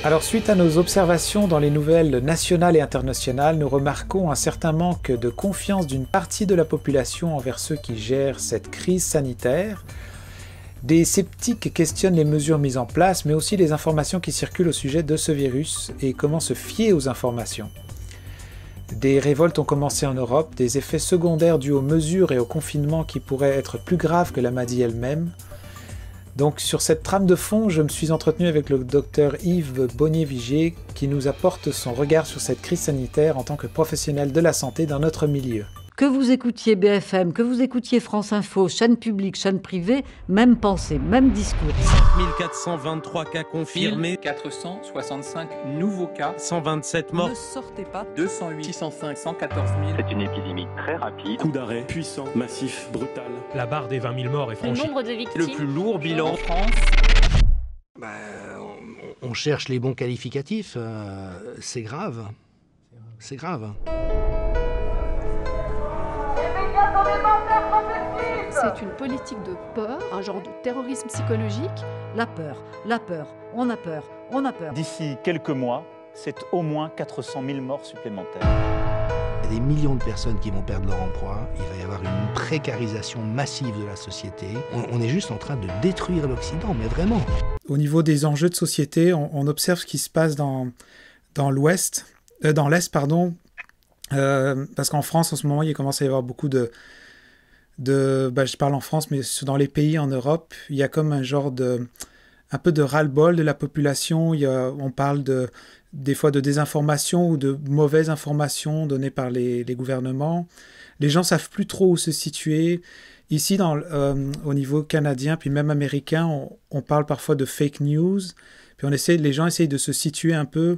Alors suite à nos observations dans les nouvelles nationales et internationales, nous remarquons un certain manque de confiance d'une partie de la population envers ceux qui gèrent cette crise sanitaire. Des sceptiques questionnent les mesures mises en place, mais aussi les informations qui circulent au sujet de ce virus et comment se fier aux informations. Des révoltes ont commencé en Europe, des effets secondaires dus aux mesures et au confinement qui pourraient être plus graves que la maladie elle-même. Donc sur cette trame de fond, je me suis entretenu avec le docteur Yves Bonnier-Vigier qui nous apporte son regard sur cette crise sanitaire en tant que professionnel de la santé dans notre milieu. Que vous écoutiez BFM, que vous écoutiez France Info, chaîne publique, chaîne privée, même pensée, même discours. 5423 cas confirmés, 465 nouveaux cas, 127 morts. Ne sortez pas, 208, 605, 114 000. C'est une épidémie très rapide. Coup d'arrêt puissant, massif, brutal. La barre des 20 000 morts est franchie. Le nombre de victimes. Le plus lourd bilan En France. On cherche les bons qualificatifs, c'est grave. C'est grave. C'est une politique de peur, un genre de terrorisme psychologique. La peur, on a peur, on a peur. D'ici quelques mois, c'est au moins 400 000 morts supplémentaires. Il y a des millions de personnes qui vont perdre leur emploi, il va y avoir une précarisation massive de la société. On est juste en train de détruire l'Occident, mais vraiment. Au niveau des enjeux de société, on observe ce qui se passe dans l'Est, parce qu'en France, en ce moment, il commence à y avoir beaucoup je parle en France, mais dans les pays en Europe, il y a comme un peu de ras-le-bol de la population. On parle des fois de désinformation ou de mauvaises informations données par les gouvernements. Les gens ne savent plus trop où se situer. Ici, au niveau canadien, puis même américain, on parle parfois de fake news. Puis les gens essayent de se situer un peu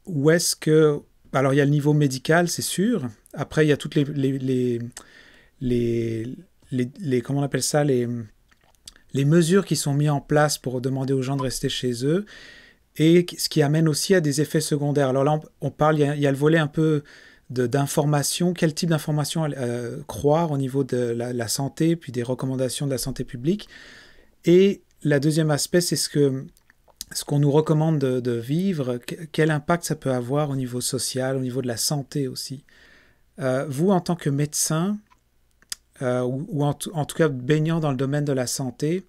où est-ce que... Alors, il y a le niveau médical, c'est sûr. Après, il y a toutes comment on appelle ça, les mesures qui sont mises en place pour demander aux gens de rester chez eux, et ce qui amène aussi à des effets secondaires. Alors là, on parle, il y a le volet un peu d'information, quel type d'information croire au niveau de la santé, puis des recommandations de la santé publique. Et le deuxième aspect, c'est ce qu'on nous recommande de vivre, quel impact ça peut avoir au niveau social, au niveau de la santé aussi. Vous, en tant que médecin, ou en tout cas baignant dans le domaine de la santé,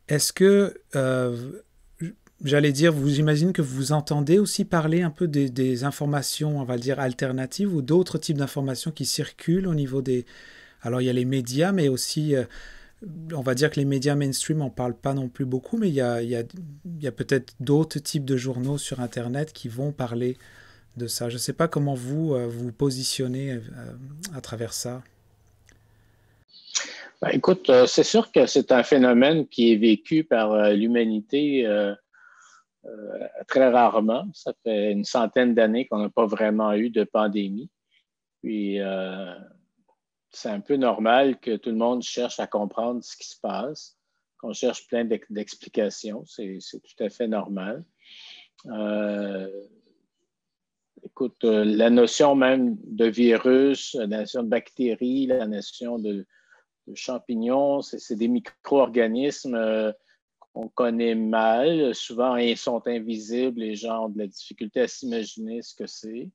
est-ce que, j'imagine que vous entendez aussi parler un peu des informations, on va dire, alternatives ou d'autres types d'informations qui circulent au niveau des... Alors, il y a les médias, mais aussi, on va dire que les médias mainstream n'en parlent pas non plus beaucoup, mais il y a peut-être d'autres types de journaux sur Internet qui vont parler de ça. Je ne sais pas comment vous vous positionnez à travers ça. Écoute, c'est sûr que c'est un phénomène qui est vécu par l'humanité très rarement. Ça fait une centaine d'années qu'on n'a pas vraiment eu de pandémie. Puis, c'est un peu normal que tout le monde cherche à comprendre ce qui se passe, qu'on cherche plein d'explications. C'est tout à fait normal. Écoute, la notion même de virus, la notion de bactéries, la notion de champignons, c'est des micro-organismes qu'on connaît mal. Souvent, ils sont invisibles. Les gens ont de la difficulté à s'imaginer ce que c'est.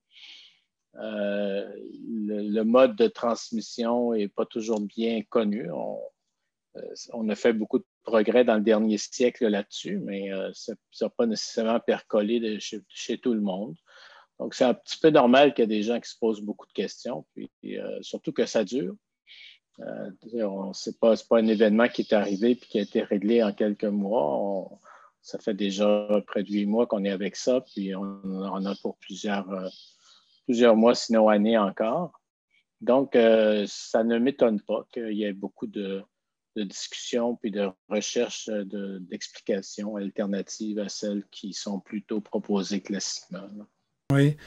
Le mode de transmission n'est pas toujours bien connu. On a fait beaucoup de progrès dans le dernier siècle là-dessus, mais ça n'a pas nécessairement percolé chez tout le monde. Donc, c'est un petit peu normal qu'il y ait des gens qui se posent beaucoup de questions, puis surtout que ça dure. C'est pas un événement qui est arrivé et qui a été réglé en quelques mois. Ça fait déjà près de 8 mois qu'on est avec ça, puis on en a pour plusieurs mois, sinon années encore. Donc, ça ne m'étonne pas qu'il y ait beaucoup de discussions puis de recherches d'explications alternatives à celles qui sont plutôt proposées classiquement. Oui.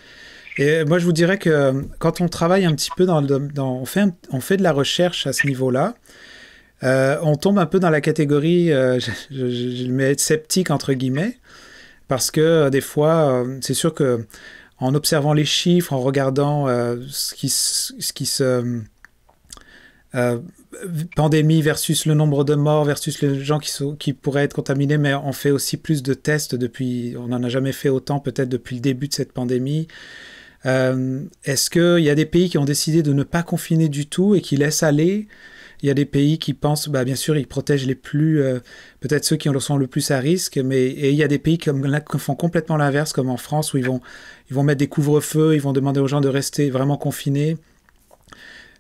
Et moi, je vous dirais que quand on travaille un petit peu on fait de la recherche à ce niveau-là, on tombe un peu dans la catégorie, je le mets sceptique entre guillemets, parce que des fois, c'est sûr que en observant les chiffres, en regardant ce qui se pandémie versus le nombre de morts versus les gens qui pourraient être contaminés, mais on fait aussi plus de tests on n'en a jamais fait autant peut-être depuis le début de cette pandémie. Est-ce qu'il y a des pays qui ont décidé de ne pas confiner du tout et qui laissent aller? Il y a des pays qui pensent, bien sûr, ils protègent les plus, peut-être ceux qui sont le plus à risque, et il y a des pays qui font complètement l'inverse, comme en France, où ils vont mettre des couvre-feux, ils vont demander aux gens de rester vraiment confinés.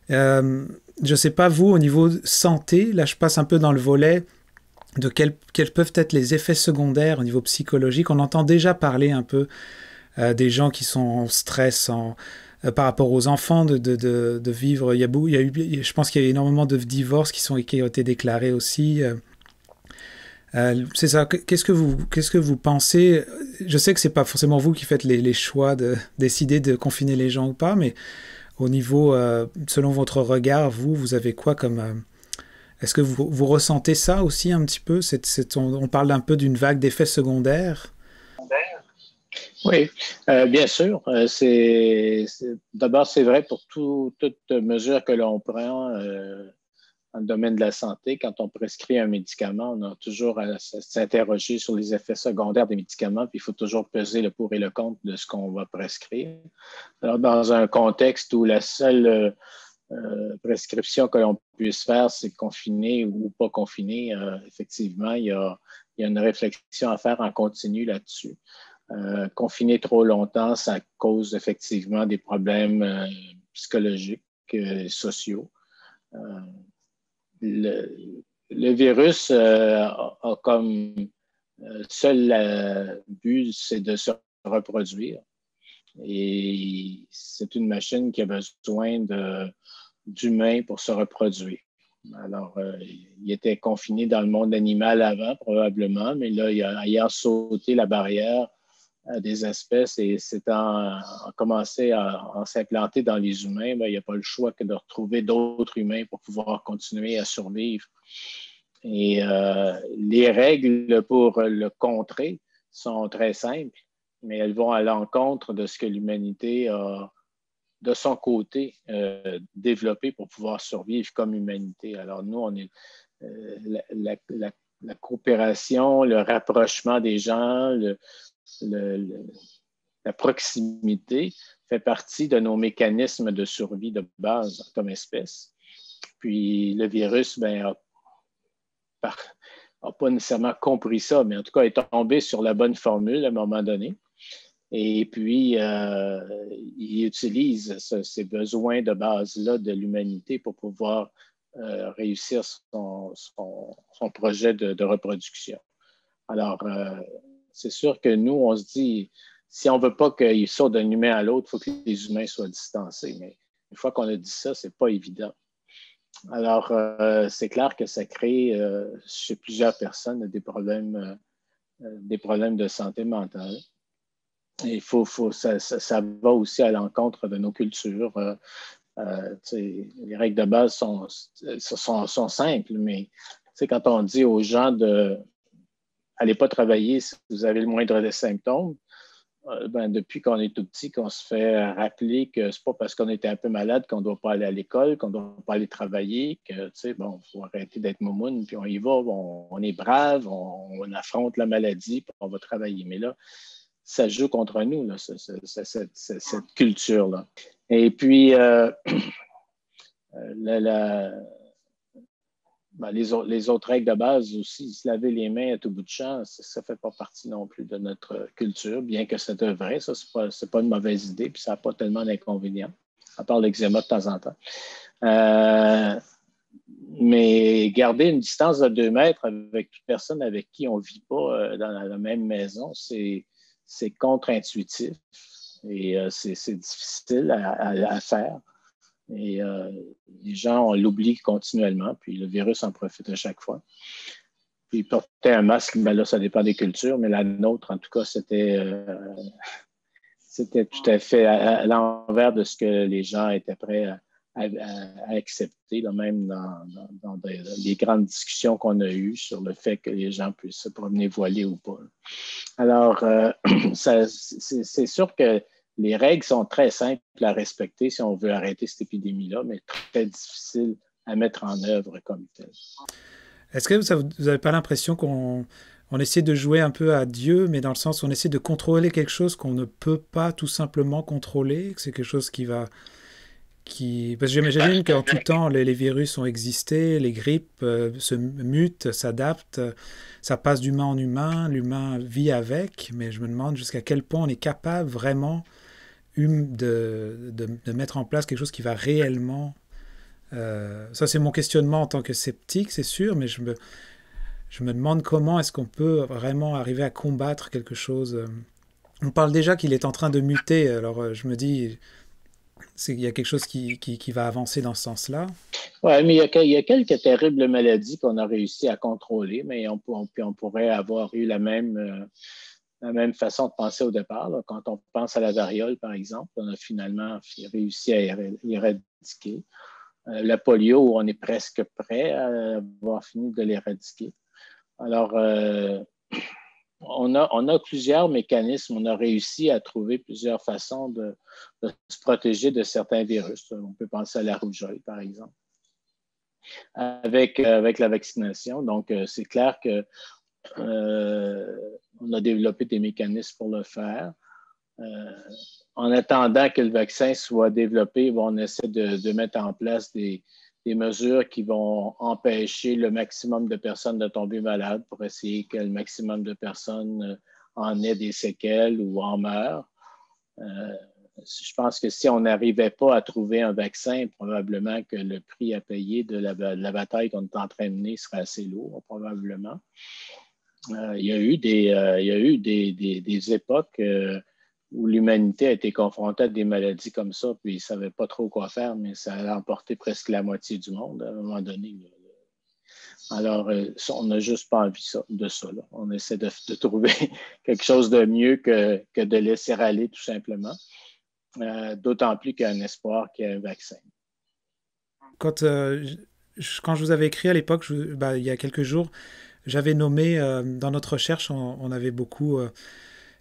Je ne sais pas, vous, au niveau santé, là je passe un peu dans le volet de quels peuvent être les effets secondaires au niveau psychologique. On entend déjà parler un peu des gens qui sont en stress par rapport aux enfants de vivre. Je pense qu'il y a énormément de divorces qui ont été déclarés aussi. C'est ça. Qu'est-ce que vous pensez? Je sais que c'est pas forcément vous qui faites les choix de décider de confiner les gens ou pas, mais au niveau, selon votre regard, vous avez quoi comme... Est-ce que vous ressentez ça aussi un petit peu? On parle un peu d'une vague d'effets secondaires. Oui, bien sûr. D'abord, c'est vrai pour toute mesure que l'on prend dans le domaine de la santé. Quand on prescrit un médicament, on a toujours à s'interroger sur les effets secondaires des médicaments, puis il faut toujours peser le pour et le contre de ce qu'on va prescrire. Alors, dans un contexte où la seule prescription que l'on puisse faire, c'est confiner ou pas confiner, effectivement, il y a une réflexion à faire en continu là-dessus. Confiner trop longtemps, ça cause effectivement des problèmes psychologiques et sociaux. Le virus a comme seul but, c'est de se reproduire. Et c'est une machine qui a besoin d'humains pour se reproduire. Alors, il était confiné dans le monde animal avant, probablement, mais là, ayant sauté la barrière des espèces et s'étant commencé à s'implanter dans les humains, il n'y a pas le choix que de retrouver d'autres humains pour pouvoir continuer à survivre. Et les règles pour le contrer sont très simples, mais elles vont à l'encontre de ce que l'humanité a, de son côté, développé pour pouvoir survivre comme humanité. Alors nous, on est la coopération, le rapprochement des gens, la proximité fait partie de nos mécanismes de survie de base comme espèce. Puis le virus, n'a pas nécessairement compris ça, mais en tout cas est tombé sur la bonne formule à un moment donné. Et puis, il utilise ces besoins de base-là de l'humanité pour pouvoir réussir son projet de reproduction. Alors, c'est sûr que nous, on se dit, si on ne veut pas qu'il saute d'un humain à l'autre, il faut que les humains soient distancés. Mais une fois qu'on a dit ça, ce n'est pas évident. Alors, c'est clair que ça crée chez plusieurs personnes des problèmes de santé mentale. Et ça va aussi à l'encontre de nos cultures. Les règles de base sont simples, mais quand on dit aux gens allez pas travailler si vous avez le moindre des symptômes, depuis qu'on est tout petit, qu'on se fait rappeler que c'est pas parce qu'on était un peu malade qu'on doit pas aller à l'école, qu'on doit pas aller travailler, que faut arrêter d'être moumoune, puis on y va, on est brave, on affronte la maladie, puis on va travailler. Mais là, ça joue contre nous, là, cette culture-là. Et puis, les autres règles de base aussi, se laver les mains à tout bout de champ, ça ne fait pas partie non plus de notre culture, bien que ça devrait, ça, c'est pas une mauvaise idée, puis ça n'a pas tellement d'inconvénients, à part l'eczéma de temps en temps. Mais garder une distance de 2 mètres avec toute personne avec qui on ne vit pas dans la même maison, c'est contre-intuitif et c'est difficile à faire. Et les gens, on l'oublie continuellement, puis le virus en profite à chaque fois. Puis porter un masque, là, ça dépend des cultures, mais la nôtre, en tout cas, c'était tout à fait à l'envers de ce que les gens étaient prêts à accepter, là, même dans les grandes discussions qu'on a eues sur le fait que les gens puissent se promener voilés ou pas. Alors, c'est sûr que les règles sont très simples à respecter si on veut arrêter cette épidémie-là, mais très difficiles à mettre en œuvre comme tel. Est-ce que vous n'avez pas l'impression qu'on essaie de jouer un peu à Dieu, mais dans le sens où on essaie de contrôler quelque chose qu'on ne peut pas tout simplement contrôler, que c'est quelque chose parce que j'imagine qu'en tout temps, les virus ont existé, les grippes se mutent, s'adaptent, ça passe d'humain en humain, l'humain vit avec, mais je me demande jusqu'à quel point on est capable vraiment de mettre en place quelque chose qui va réellement... ça, c'est mon questionnement en tant que sceptique, c'est sûr, mais je me demande comment est-ce qu'on peut vraiment arriver à combattre quelque chose. On parle déjà qu'il est en train de muter, alors je me dis... il y a quelque chose qui va avancer dans ce sens-là. Oui, mais il y a quelques terribles maladies qu'on a réussi à contrôler, mais on pourrait avoir eu la même façon de penser au départ. Là. Quand on pense à la variole, par exemple, on a finalement réussi à l'éradiquer. La polio, on est presque prêt à avoir fini de l'éradiquer. Alors, on a plusieurs mécanismes. On a réussi à trouver plusieurs façons de se protéger de certains virus. On peut penser à la rougeole, par exemple, avec la vaccination. Donc, c'est clair que on a développé des mécanismes pour le faire. En attendant que le vaccin soit développé, on essaie de mettre en place des mesures qui vont empêcher le maximum de personnes de tomber malades pour essayer que le maximum de personnes en aient des séquelles ou en meurent. Je pense que si on n'arrivait pas à trouver un vaccin, probablement que le prix à payer de la bataille qu'on est en train de mener serait assez lourd, probablement. Il y a eu des époques où l'humanité a été confrontée à des maladies comme ça, puis ils ne savaient pas trop quoi faire, mais ça a emporté presque la moitié du monde à un moment donné. Alors, on n'a juste pas envie de ça. Là. On essaie de trouver quelque chose de mieux que de laisser aller, tout simplement. D'autant plus qu'il y a un espoir qu'il y ait un vaccin. Quand je vous avais écrit à l'époque, il y a quelques jours, j'avais nommé, dans notre recherche, on avait beaucoup...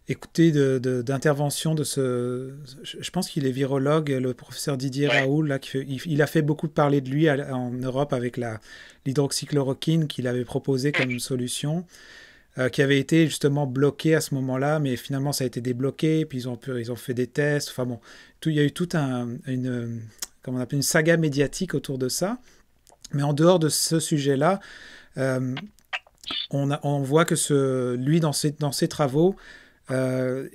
écouter d'interventions de je pense qu'il est virologue, le professeur Didier Raoult, là, il a fait beaucoup parler de lui en Europe avec l'hydroxychloroquine qu'il avait proposé comme solution, qui avait été justement bloqué à ce moment-là, mais finalement ça a été débloqué, puis ils ont fait des tests, enfin bon, il y a eu toute comment on appelle, une saga médiatique autour de ça, mais en dehors de ce sujet-là, on voit que lui, dans ses travaux,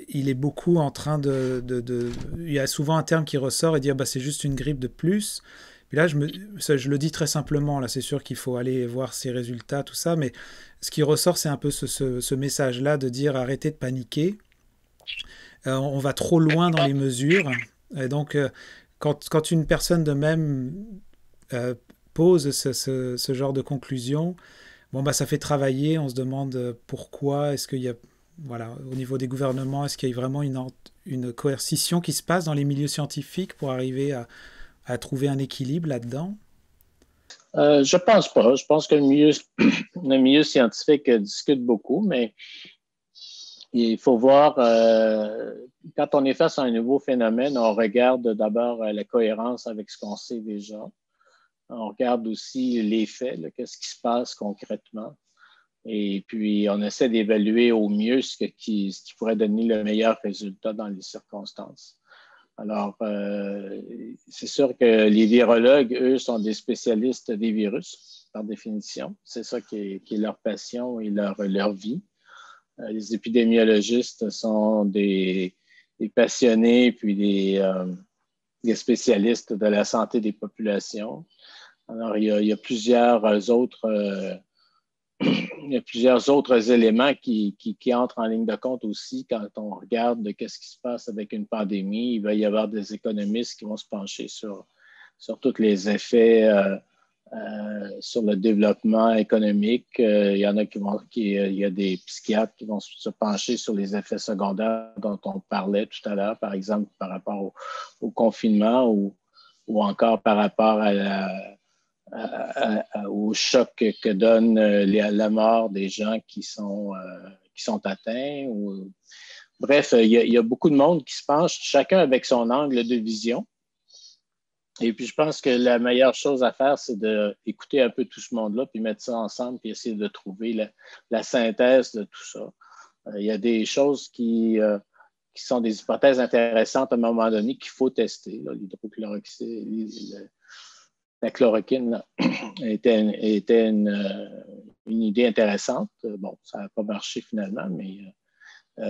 il est beaucoup en train il y a souvent un terme qui ressort et dire c'est juste une grippe de plus. Puis là, je le dis très simplement, là, c'est sûr qu'il faut aller voir ses résultats, tout ça, mais ce qui ressort, c'est un peu ce message-là de dire arrêtez de paniquer. On va trop loin dans les mesures. Et donc, quand une personne de même pose ce genre de conclusion, ça fait travailler, on se demande pourquoi, est-ce qu'il y a... Voilà, au niveau des gouvernements, est-ce qu'il y a vraiment une coercition qui se passe dans les milieux scientifiques pour arriver à trouver un équilibre là-dedans? Je pense pas. Je pense que le milieu scientifique discute beaucoup, mais il faut voir, quand on est face à un nouveau phénomène, on regarde d'abord la cohérence avec ce qu'on sait déjà. On regarde aussi les faits, qu'est-ce qui se passe concrètement. Et puis, on essaie d'évaluer au mieux ce qui pourrait donner le meilleur résultat dans les circonstances. Alors, c'est sûr que les virologues, eux, sont des spécialistes des virus, par définition. C'est ça qui est leur passion et leur vie. Les épidémiologistes sont des passionnés puis des spécialistes de la santé des populations. Alors, il y a plusieurs autres... Il y a plusieurs autres éléments qui entrent en ligne de compte aussi quand on regarde qu'est-ce qui se passe avec une pandémie. Il va y avoir des économistes qui vont se pencher sur tous les effets sur le développement économique. Il y en a il y a des psychiatres qui vont se pencher sur les effets secondaires dont on parlait tout à l'heure, par exemple par rapport au confinement ou encore par rapport au choc que donne la mort des gens qui sont atteints. Bref, il y a beaucoup de monde qui se penche, chacun avec son angle de vision. Et puis, je pense que la meilleure chose à faire, c'est d'écouter un peu tout ce monde-là, puis mettre ça ensemble, puis essayer de trouver la synthèse de tout ça. Il y a des choses qui sont des hypothèses intéressantes à un moment donné qu'il faut tester. L'hydrochloroquine, la chloroquine là, était une idée intéressante. Bon, ça n'a pas marché finalement, mais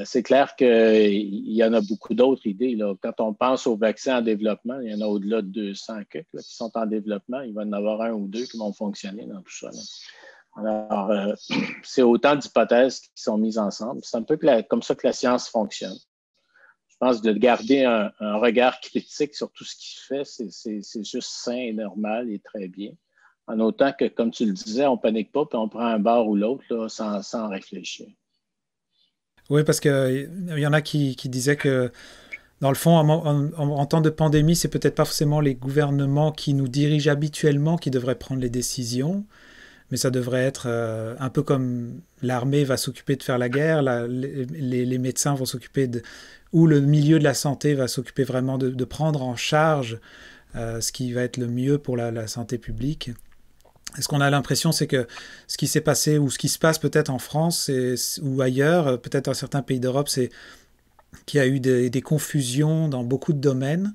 c'est clair qu'il y en a beaucoup d'autres idées. Là. Quand on pense aux vaccins en développement, il y en a au-delà de 200 qui sont en développement. Il va y en avoir un ou deux qui vont fonctionner dans tout ça. Là. Alors, c'est autant d'hypothèses qui sont mises ensemble. C'est un peu comme ça que la science fonctionne. Je pense de garder un regard critique sur tout ce qui se fait, c'est juste sain et normal et très bien. En autant que, comme tu le disais, on ne panique pas puis on prend un bord ou l'autre là, sans réfléchir. Oui, parce qu'il y en a qui disaient que, dans le fond, en temps de pandémie, c'est peut-être pas forcément les gouvernements qui nous dirigent habituellement qui devraient prendre les décisions, mais ça devrait être un peu comme l'armée va s'occuper de faire la guerre, les médecins vont s'occuper ou le milieu de la santé va s'occuper vraiment de prendre en charge ce qui va être le mieux pour la santé publique. Et ce qu'on a l'impression, c'est que ce qui s'est passé ou ce qui se passe peut-être en France ou ailleurs, peut-être dans certains pays d'Europe, c'est qu'il y a eu des confusions dans beaucoup de domaines.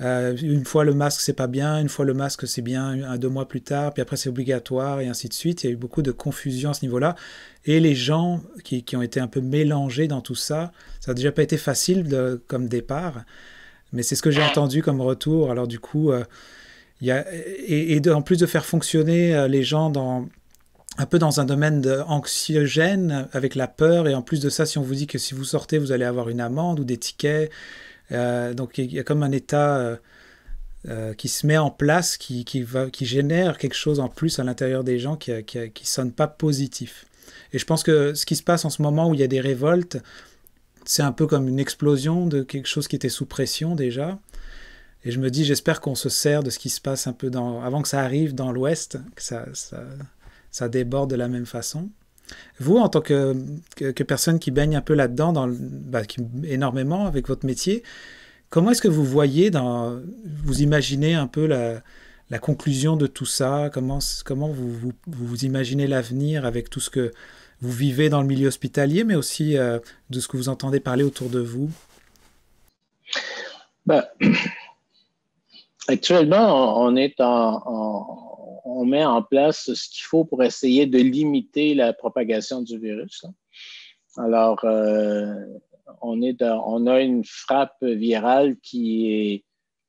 Une fois le masque c'est pas bien, une fois le masque c'est bien 2 mois plus tard, puis après c'est obligatoire et ainsi de suite. Il y a eu beaucoup de confusion à ce niveau-là. Et les gens qui ont été un peu mélangés dans tout ça, ça n'a déjà pas été facile comme départ, mais c'est ce que j'ai entendu comme retour. Alors du coup, en plus de faire fonctionner les gens un peu dans un domaine anxiogène, avec la peur, et en plus de ça, si on vous dit que si vous sortez, vous allez avoir une amende ou des tickets, donc il y a comme un état qui se met en place, qui génère quelque chose en plus à l'intérieur des gens qui sonne pas positif. Et je pense que ce qui se passe en ce moment où il y a des révoltes, c'est un peu comme une explosion de quelque chose qui était sous pression déjà. Et je me dis, j'espère qu'on se sert de ce qui se passe un peu avant que ça arrive dans l'Ouest, que ça déborde de la même façon. Vous, en tant que personne qui baigne un peu là-dedans, énormément avec votre métier, comment est-ce que vous voyez, vous imaginez un peu la conclusion de tout ça? Comment vous imaginez l'avenir avec tout ce que vous vivez dans le milieu hospitalier, mais aussi de ce que vous entendez parler autour de vous? Actuellement, on met en place ce qu'il faut pour essayer de limiter la propagation du virus. Alors, on a une frappe virale qui est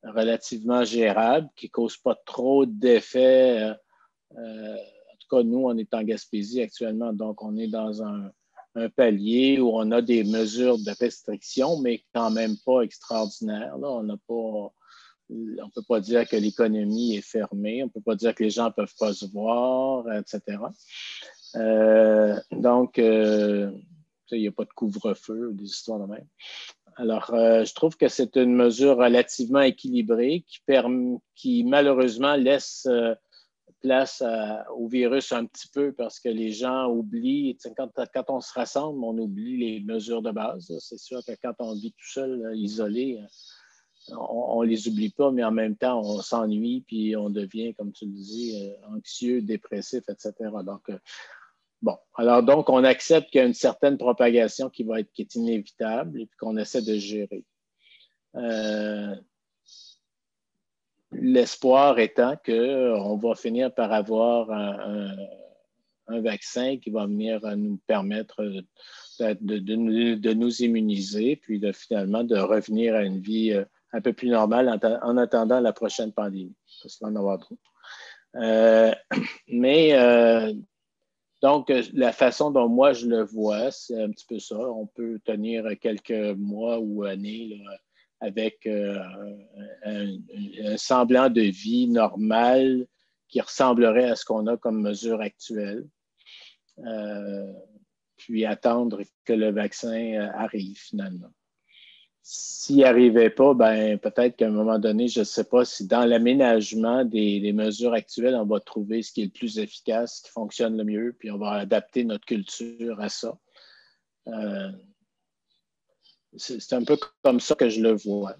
relativement gérable, qui ne cause pas trop d'effets. En tout cas, nous, on est en Gaspésie actuellement, donc on est dans un palier où on a des mesures de restriction, mais quand même pas extraordinaires. Là, on ne peut pas dire que l'économie est fermée, on ne peut pas dire que les gens ne peuvent pas se voir, etc. Donc, il n'y a pas de couvre-feu, des histoires de même. Alors, je trouve que c'est une mesure relativement équilibrée qui malheureusement laisse place au virus un petit peu parce que les gens oublient, quand on se rassemble, on oublie les mesures de base. C'est sûr que quand on vit tout seul, isolé, on les oublie pas, mais en même temps, on s'ennuie, puis on devient, comme tu le dis, anxieux, dépressif, etc. Donc, donc, on accepte qu'il y a une certaine propagation qui est inévitable et puis qu'on essaie de gérer. L'espoir étant qu'on va finir par avoir un vaccin qui va venir nous permettre de nous immuniser, puis finalement de revenir à une vie un peu plus normale en attendant la prochaine pandémie, parce qu'il va en avoir trop. Donc, la façon dont moi je le vois, c'est un petit peu ça. On peut tenir quelques mois ou années là, avec un semblant de vie normale qui ressemblerait à ce qu'on a comme mesure actuelle. Puis attendre que le vaccin arrive finalement. S'il n'y arrivait pas, peut-être qu'à un moment donné, je ne sais pas si dans l'aménagement des mesures actuelles, on va trouver ce qui est le plus efficace, ce qui fonctionne le mieux, puis on va adapter notre culture à ça. C'est un peu comme ça que je le vois.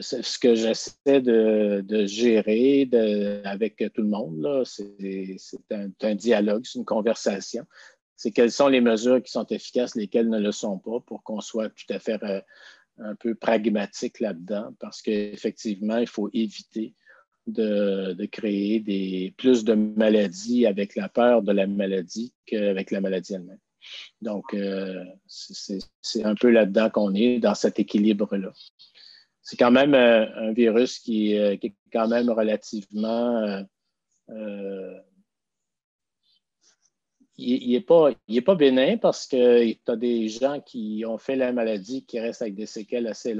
C'est ce que j'essaie de gérer avec tout le monde, là, c'est un dialogue, c'est une conversation. C'est quelles sont les mesures qui sont efficaces, lesquelles ne le sont pas, pour qu'on soit tout à fait un peu pragmatique là-dedans, parce qu'effectivement, il faut éviter de créer plus de maladies avec la peur de la maladie qu'avec la maladie elle-même. Donc, c'est un peu là-dedans qu'on est, dans cet équilibre-là. C'est quand même un virus qui est quand même relativement... il n'est pas bénin parce que tu as des gens qui ont fait la maladie qui restent avec des séquelles assez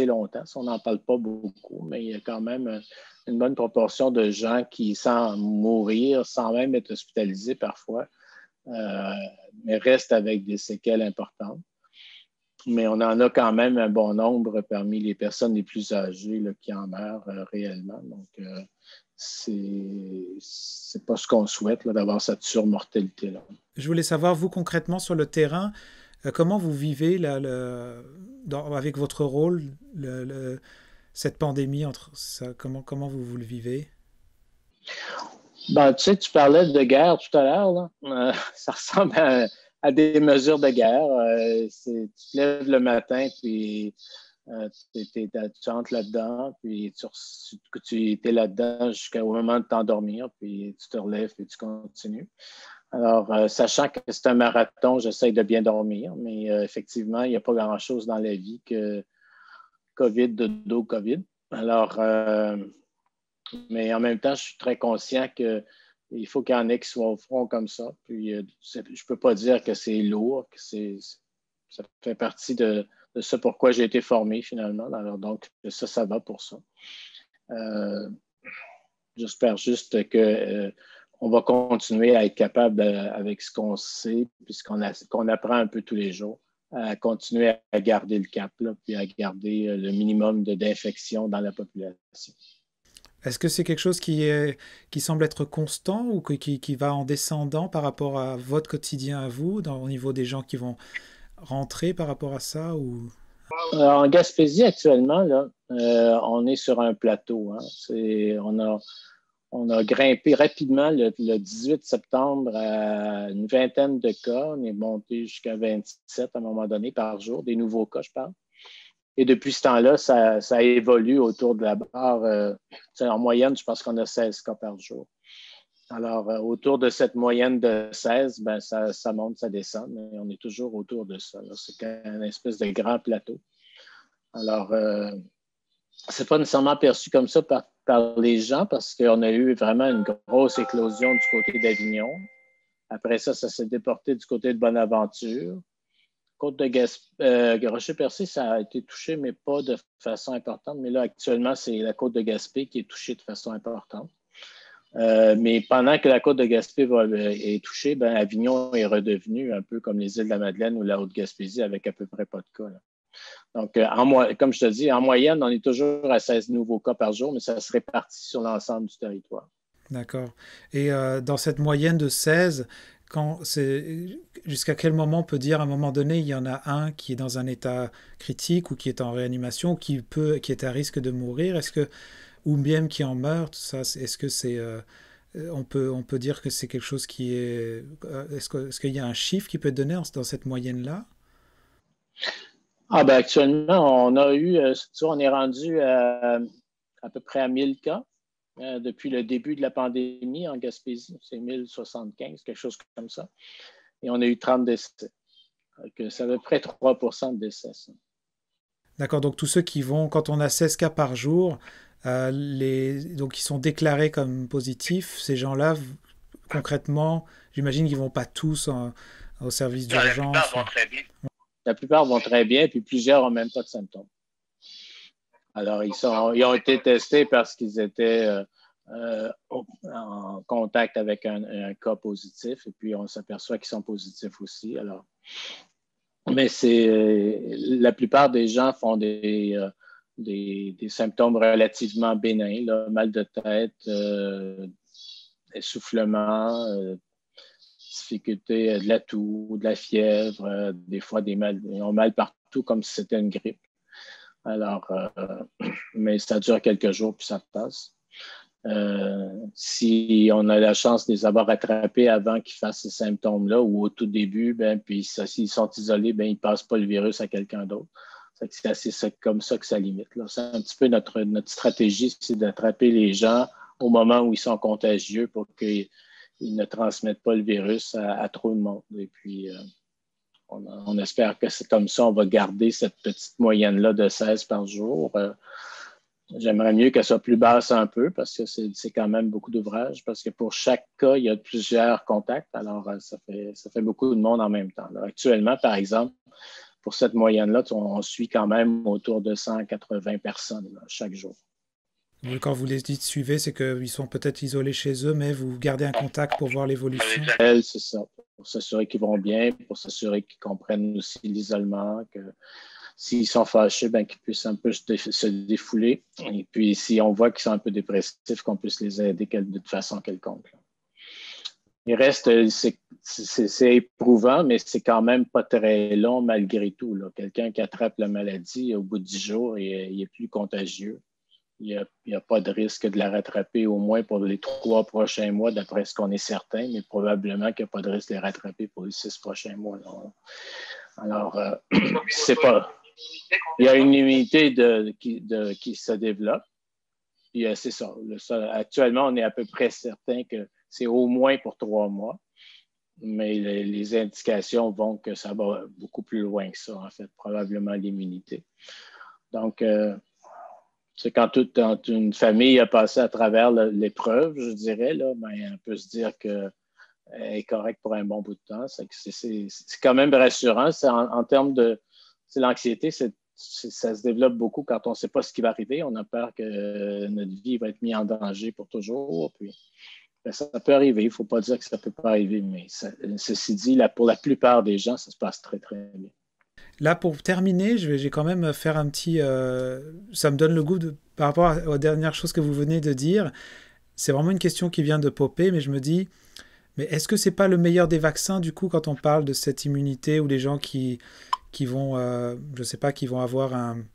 longtemps. Ça, on n'en parle pas beaucoup, mais il y a quand même une bonne proportion de gens qui, sans mourir, sans même être hospitalisés parfois, mais restent avec des séquelles importantes. Mais on en a quand même un bon nombre parmi les personnes les plus âgées là, qui en meurent réellement. Donc, c'est pas ce qu'on souhaite, là, d'avoir cette surmortalité-là. Je voulais savoir, vous, concrètement, sur le terrain, comment vous vivez avec votre rôle cette pandémie, comment vous le vivez? Ben, tu sais, tu parlais de guerre tout à l'heure. Là. Ça ressemble à des mesures de guerre. Tu te lèves le matin, puis tu entres là-dedans, puis tu es là-dedans jusqu'au moment de t'endormir, puis tu te relèves et tu continues. Alors, sachant que c'est un marathon, j'essaie de bien dormir, mais effectivement, il n'y a pas grand-chose dans la vie que COVID, dodo, COVID. Alors, mais en même temps, je suis très conscient qu'il faut qu'il y en ait qui soient au front comme ça. Puis, je ne peux pas dire que c'est lourd, que ça fait partie de ce pourquoi j'ai été formé finalement. Alors, donc, ça va pour ça. J'espère juste qu'on va continuer à être capable, avec ce qu'on sait, puisqu'on apprend un peu tous les jours, à continuer à garder le cap, là, puis à garder le minimum d'infection dans la population. Est-ce que c'est quelque chose qui semble être constant ou qui va en descendant par rapport à votre quotidien à vous, au niveau des gens qui vont rentrer par rapport à ça ou... En Gaspésie, actuellement, là, on est sur un plateau. Hein. On a grimpé rapidement le 18 septembre à une vingtaine de cas. On est monté jusqu'à 27 à un moment donné par jour, des nouveaux cas, je parle. Et depuis ce temps-là, ça évolue autour de la barre. En moyenne, je pense qu'on a 16 cas par jour. Alors, autour de cette moyenne de 16, ben, ça monte, ça descend, mais on est toujours autour de ça. C'est une espèce de grand plateau. Alors, c'est pas nécessairement perçu comme ça par les gens parce qu'on a eu vraiment une grosse éclosion du côté d'Avignon. Après ça s'est déporté du côté de Bonaventure. Côte de Rocher-Percé, ça a été touché, mais pas de façon importante. Mais là, actuellement, c'est la côte de Gaspé qui est touchée de façon importante. Mais pendant que la côte de Gaspé est touchée, ben, Avignon est redevenu un peu comme les îles de la Madeleine ou la Haute-Gaspésie avec à peu près pas de cas. Là. Donc, comme je te dis, en moyenne, on est toujours à 16 nouveaux cas par jour, mais ça se répartit sur l'ensemble du territoire. D'accord. Et dans cette moyenne de 16, jusqu'à quel moment on peut dire à un moment donné, il y en a un qui est dans un état critique ou qui est en réanimation, qui est à risque de mourir, ou bien qui en meurt, tout ça, est-ce que c'est... on peut dire que c'est quelque chose qui est... Est-ce qu'il y a un chiffre qui peut être donné dans cette moyenne-là? Ben actuellement, on est rendu à peu près à 1000 cas depuis le début de la pandémie en Gaspésie. C'est 1075, quelque chose comme ça. Et on a eu 30 décès. C'est à peu près 3% de décès. Ça. D'accord, donc tous ceux qui vont, quand on a 16 cas par jour, donc ils sont déclarés comme positifs, ces gens-là, concrètement, j'imagine qu'ils ne vont pas tous au service d'urgence. La plupart vont très bien. La plupart vont très bien, puis plusieurs n'ont même pas de symptômes. Alors, ils ont été testés parce qu'ils étaient en contact avec un cas positif, et puis on s'aperçoit qu'ils sont positifs aussi. Alors, mais la plupart des gens font des symptômes relativement bénins, là, mal de tête, essoufflement, difficulté de la toux, de la fièvre, des fois ils ont mal partout comme si c'était une grippe. Alors, mais ça dure quelques jours, puis ça passe. Si on a la chance de les avoir attrapés avant qu'ils fassent ces symptômes-là ou au tout début, puis s'ils sont isolés, ils ne passent pas le virus à quelqu'un d'autre. C'est comme ça que ça limite. Là. C'est un petit peu notre stratégie, c'est d'attraper les gens au moment où ils sont contagieux pour qu'ils ne transmettent pas le virus à trop de monde. Et puis, on espère que c'est comme ça, on va garder cette petite moyenne-là de 16 par jour. J'aimerais mieux qu'elle soit plus basse un peu parce que c'est quand même beaucoup d'ouvrages, parce que pour chaque cas, il y a plusieurs contacts. Alors, ça fait beaucoup de monde en même temps. Alors, actuellement, par exemple, pour cette moyenne-là, on suit quand même autour de 180 personnes là, chaque jour. Quand vous les dites suivez, c'est qu'ils sont peut-être isolés chez eux, mais vous gardez un contact pour voir l'évolution. C'est ça, pour s'assurer qu'ils vont bien, pour s'assurer qu'ils comprennent aussi l'isolement, que s'ils sont fâchés, qu'ils puissent un peu se défouler. Et puis, si on voit qu'ils sont un peu dépressifs, qu'on puisse les aider de façon quelconque. Il reste, c'est éprouvant, mais c'est quand même pas très long malgré tout. Là. Quelqu'un qui attrape la maladie, au bout de 10 jours, il est plus contagieux. Il n'y a pas de risque de la rattraper au moins pour les 3 prochains mois, d'après ce qu'on est certain, mais probablement qu'il n'y a pas de risque de les rattraper pour les 6 prochains mois. Là. Alors, c'est pas... Il y a une immunité qui se développe. Puis, c'est ça. Actuellement, on est à peu près certain que c'est au moins pour 3 mois. Mais les indications vont que ça va beaucoup plus loin que ça, en fait, probablement l'immunité. Donc, c'est quand toute une famille a passé à travers l'épreuve, je dirais, là, on peut se dire qu'elle est correcte pour un bon bout de temps. C'est quand même rassurant. En termes de... L'anxiété, ça se développe beaucoup quand on ne sait pas ce qui va arriver. On a peur que notre vie va être mise en danger pour toujours. Puis, ça peut arriver. Il ne faut pas dire que ça ne peut pas arriver, mais ceci dit, pour la plupart des gens, ça se passe très, très bien. Là, pour terminer, je vais quand même faire un petit... ça me donne le goût par rapport aux dernières choses que vous venez de dire. C'est vraiment une question qui vient de popper, mais je me dis, mais est-ce que ce n'est pas le meilleur des vaccins, du coup, quand on parle de cette immunité ou les gens qui vont, je sais pas, qui vont avoir une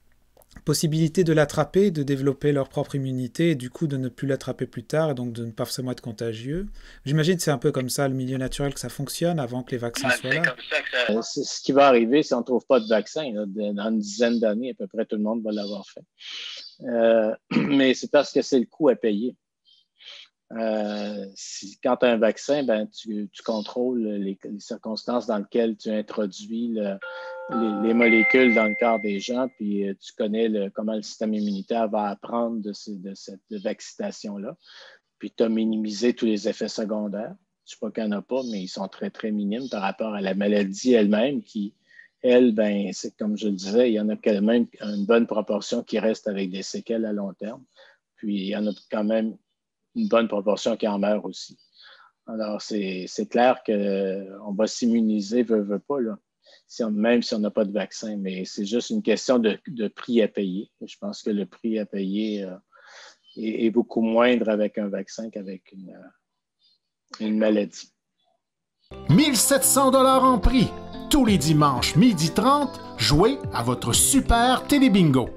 possibilité de l'attraper, de développer leur propre immunité et du coup de ne plus l'attraper plus tard et donc de ne pas forcément être contagieux. J'imagine que c'est un peu comme ça, le milieu naturel, que ça fonctionne avant que les vaccins soient là. C'est ce qui va arriver si on ne trouve pas de vaccin. Là, dans une dizaine d'années, à peu près tout le monde va l'avoir fait. Mais c'est parce que c'est le coût à payer. Quand tu as un vaccin, tu contrôles les circonstances dans lesquelles tu introduis les molécules dans le corps des gens, puis tu connais comment le système immunitaire va apprendre de cette vaccination-là. Puis tu as minimisé tous les effets secondaires. Je ne sais pas qu'il n'y en a pas, mais ils sont très, très minimes par rapport à la maladie elle-même qui, elle, c'est comme je le disais, il y en a quand même une bonne proportion qui reste avec des séquelles à long terme. Puis il y en a quand même une bonne proportion qui en meurt aussi. Alors, c'est clair qu'on va s'immuniser, veut pas, là, même si on n'a pas de vaccin, mais c'est juste une question de prix à payer. Je pense que le prix à payer est beaucoup moindre avec un vaccin qu'avec une maladie. 1 700 $ en prix. Tous les dimanches, 12h30, jouez à votre super télébingo.